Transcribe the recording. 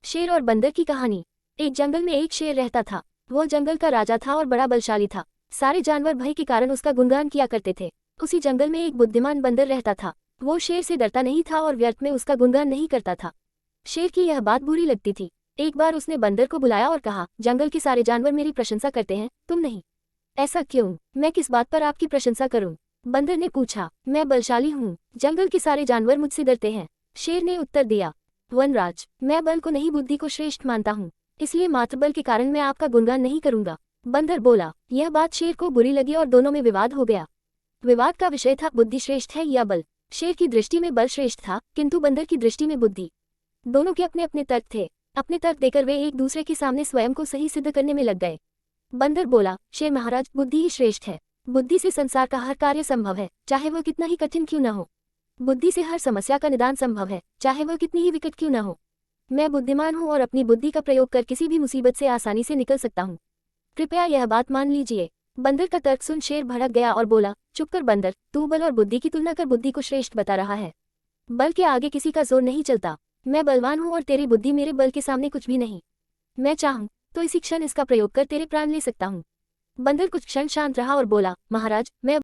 शेर और बंदर की कहानी। एक जंगल में एक शेर रहता था। वो जंगल का राजा था और बड़ा बलशाली था। सारे जानवर भय के कारण उसका गुणगान किया करते थे। उसी जंगल में एक बुद्धिमान बंदर रहता था। वो शेर से डरता नहीं था और व्यर्थ में उसका गुणगान नहीं करता था। शेर की यह बात बुरी लगती थी। एक बार उसने बंदर को बुलाया और कहा, जंगल के सारे जानवर मेरी प्रशंसा करते हैं, तुम नहीं। ऐसा क्यों? मैं किस बात पर आपकी प्रशंसा करूं? बंदर ने पूछा। मैं बलशाली हूँ, जंगल के सारे जानवर मुझसे डरते हैं। शेर ने उत्तर दिया। वनराज, मैं बल को नहीं बुद्धि को श्रेष्ठ मानता हूँ, इसलिए मात्र बल के कारण मैं आपका गुणगान नहीं करूंगा। बंदर बोला। यह बात शेर को बुरी लगी और दोनों में विवाद हो गया। विवाद का विषय था, बुद्धि श्रेष्ठ है या बल। शेर की दृष्टि में बल श्रेष्ठ था, किंतु बंदर की दृष्टि में बुद्धि। दोनों के अपने अपने तर्क थे। अपने तर्क देकर वे एक दूसरे के सामने स्वयं को सही सिद्ध करने में लग गए। बंदर बोला, शेर महाराज, बुद्धि ही श्रेष्ठ है। बुद्धि से संसार का हर कार्य संभव है, चाहे वह कितना ही कठिन क्यों न हो। बुद्धि से हर समस्या का निदान संभव है, चाहे वह कितनी ही विकट क्यों न हो। मैं बुद्धिमान हूँ और अपनी बुद्धि का प्रयोग कर किसी भी मुसीबत से आसानी से निकल सकता हूँ। कृपया यह बात मान लीजिए। बंदर का तर्क सुन शेर भड़क गया और बोला, चुप कर बंदर, तू बल और बुद्धि की तुलना कर बुद्धि को श्रेष्ठ बता रहा है। बल के आगे किसी का जोर नहीं चलता। मैं बलवान हूँ और तेरी बुद्धि मेरे बल के सामने कुछ भी नहीं। मैं चाहूँ तो इसी क्षण इसका प्रयोग कर तेरे प्राण ले सकता हूँ। बंदर कुछ क्षण शांत रहा और बोला, महाराज, मैं